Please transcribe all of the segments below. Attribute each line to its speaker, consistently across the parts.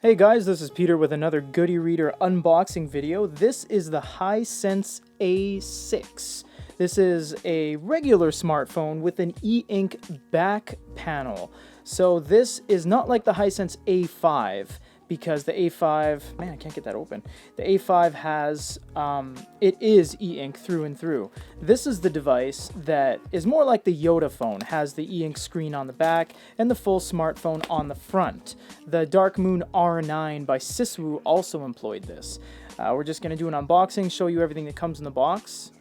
Speaker 1: Hey guys, this is Peter with another Goody Reader unboxing video. This is the Hisense A6. This is a regular smartphone with an e-ink back panel. So this is not like the Hisense A5, because the A5, man, I can't get that open. The A5 has, it is e-ink through and through. This is the device that is more like the Yoda phone, has the e-ink screen on the back and the full smartphone on the front. The Dark Moon R9 by Siswu also employed this. We're just going to do an unboxing, show you everything that comes in the box.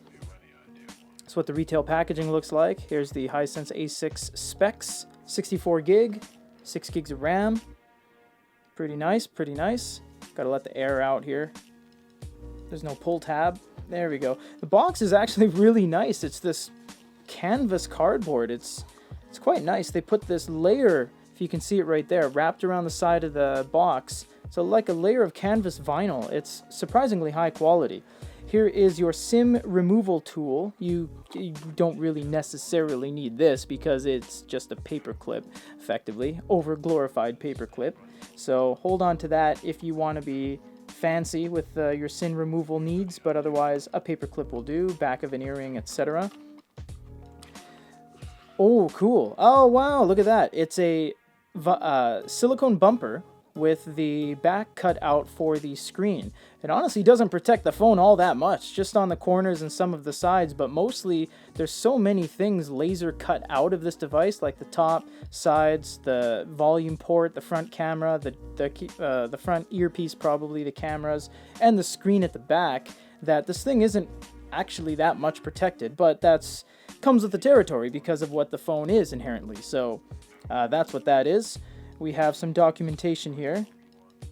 Speaker 1: That's what the retail packaging looks like. Here's the Hisense A6 specs, 64 gig, 6 gigs of RAM. Pretty nice, pretty nice. Gotta let the air out here. There's no pull tab. There we go. The box is actually really nice. It's this canvas cardboard. It's quite nice. They put this layer, if you can see it right there, wrapped around the side of the box. So like a layer of canvas vinyl. It's surprisingly high quality. Here is your SIM removal tool. You don't really necessarily need this because it's just a paper clip, effectively, over glorified paper clip. So hold on to that if you want to be fancy with your SIM removal needs, but otherwise a paper clip will do, back of an earring, etc. Oh, cool. Oh, wow, look at that. It's a silicone bumper with the back cut out for the screen. It honestly doesn't protect the phone all that much, just on the corners and some of the sides, but mostly there's so many things laser cut out of this device, like the top, sides, the volume port, the front camera, the front earpiece, probably the cameras, and the screen at the back, that this thing isn't actually that much protected, but that's comes with the territory because of what the phone is inherently. So that's what that is. We have some documentation here.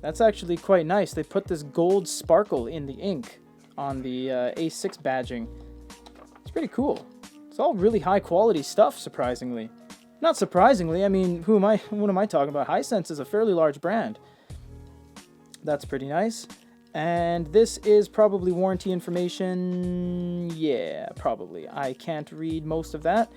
Speaker 1: That's actually quite nice. They put this gold sparkle in the ink on the A6 badging. It's pretty cool. It's all really high quality stuff, surprisingly. Not surprisingly, I mean, what am I talking about? Hisense is a fairly large brand. That's pretty nice. And this is probably warranty information. Yeah, probably. I can't read most of that.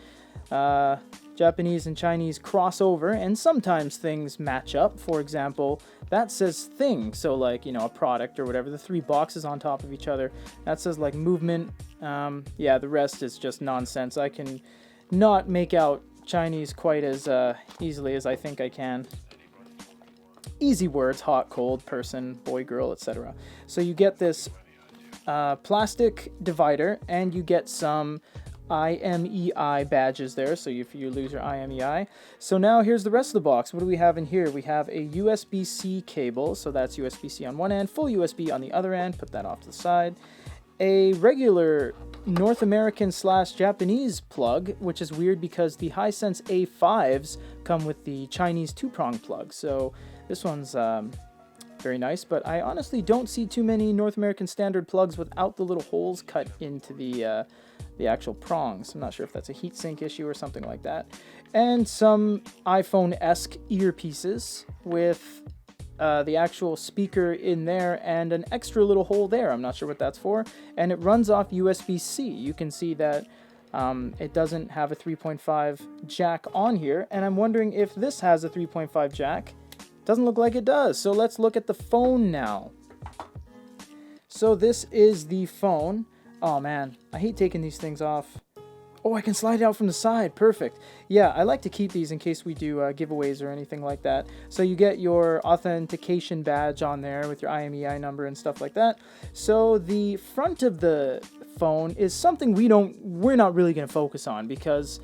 Speaker 1: Japanese and Chinese crossover, and sometimes things match up. For example, that says thing, so like, you know, a product or whatever, the 3 boxes on top of each other, that says like movement. Yeah, the rest is just nonsense. I can not make out Chinese quite as easily as I think I can. Easy words: hot, cold, person, boy, girl, etc. So you get this plastic divider, and you get some IMEI badges there, so if you lose your IMEI. So now here's the rest of the box. What do we have in here? We have a USB-C cable, so that's USB-C on one end, full USB on the other end, put that off to the side. A regular North American / Japanese plug, which is weird because the Hisense A5s come with the Chinese 2-prong plug, so this one's very nice, but I honestly don't see too many North American standard plugs without the little holes cut into the actual prongs. I'm not sure if that's a heatsink issue or something like that. And some iPhone-esque earpieces with the actual speaker in there and an extra little hole there. I'm not sure what that's for. And it runs off USB-C. You can see that it doesn't have a 3.5 jack on here, and I'm wondering if this has a 3.5 jack. Doesn't look like it does. So let's look at the phone now. So this is the phone. Oh man, I hate taking these things off. Oh, I can slide it out from the side. Perfect. Yeah, I like to keep these in case we do giveaways or anything like that. So you get your authentication badge on there with your IMEI number and stuff like that. So the front of the phone is something we're not really going to focus on because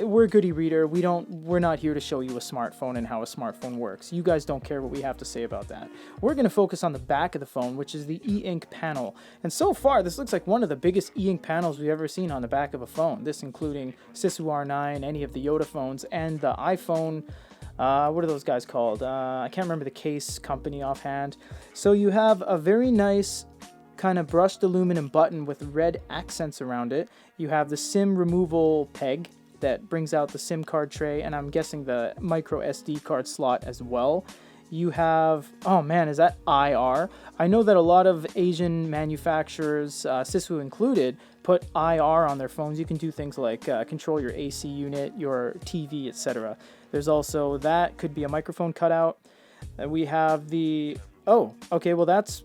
Speaker 1: we're Goody Reader. We're not here to show you a smartphone and how a smartphone works. You guys don't care what we have to say about that. We're going to focus on the back of the phone, which is the e-ink panel. And so far, this looks like one of the biggest e-ink panels we've ever seen on the back of a phone. This including Siswu R9, any of the Yoda phones, and the iPhone. What are those guys called? I can't remember the case company offhand. So you have a very nice kind of brushed aluminum button with red accents around it. You have the SIM removal peg that brings out the SIM card tray, and I'm guessing the micro SD card slot as well. You have, oh man, is that IR? I know that a lot of Asian manufacturers, Sisu included, put IR on their phones. You can do things like control your AC unit, your TV, etc. There's also that, could be a microphone cutout. We have the, oh, okay, well that's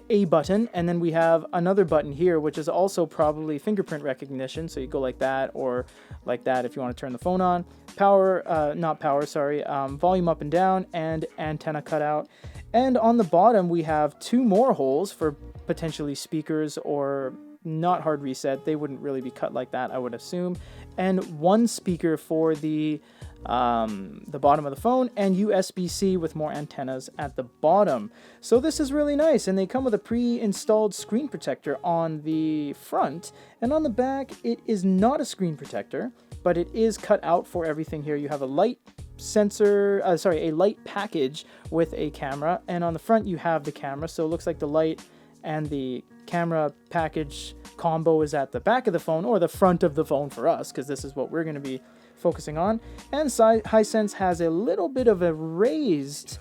Speaker 1: a button, and then we have another button here, which is also probably fingerprint recognition. So you go like that, or like that if you want to turn the phone on. Power, not power, sorry, volume up and down, and antenna cutout. And on the bottom, we have 2 more holes for potentially speakers, or not hard reset. They wouldn't really be cut like that, I would assume. And 1 speaker for the bottom of the phone, and USB-C with more antennas at the bottom. So this is really nice, and they come with a pre-installed screen protector on the front, and on the back it is not a screen protector, but it is cut out for everything here. You have a light sensor, a light package with a camera, and on the front you have the camera, so it looks like the light and the camera package combo is at the back of the phone, or the front of the phone for us, because this is what we're going to be focusing on. And Hisense has a little bit of a raised,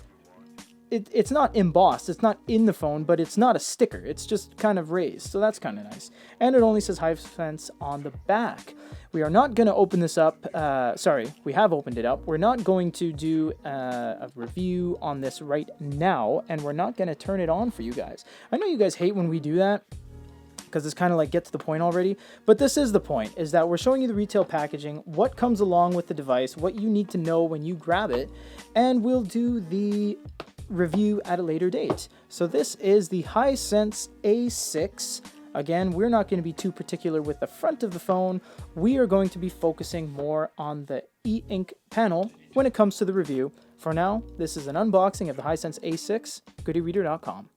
Speaker 1: it's not embossed, it's not in the phone, but it's not a sticker, it's just kind of raised, so that's kind of nice. And it only says Hisense on the back. We are not going to open this up, we have opened it up. We're not going to do a review on this right now, and we're not going to turn it on for you guys. I know you guys hate when we do that, because it's kind of like get to the point already, but this is the point, is that we're showing you the retail packaging, what comes along with the device, what you need to know when you grab it, and we'll do the review at a later date. So this is the Hisense A6. Again, we're not going to be too particular with the front of the phone. We are going to be focusing more on the e-ink panel when it comes to the review. For now, this is an unboxing of the Hisense A6, goodyreader.com.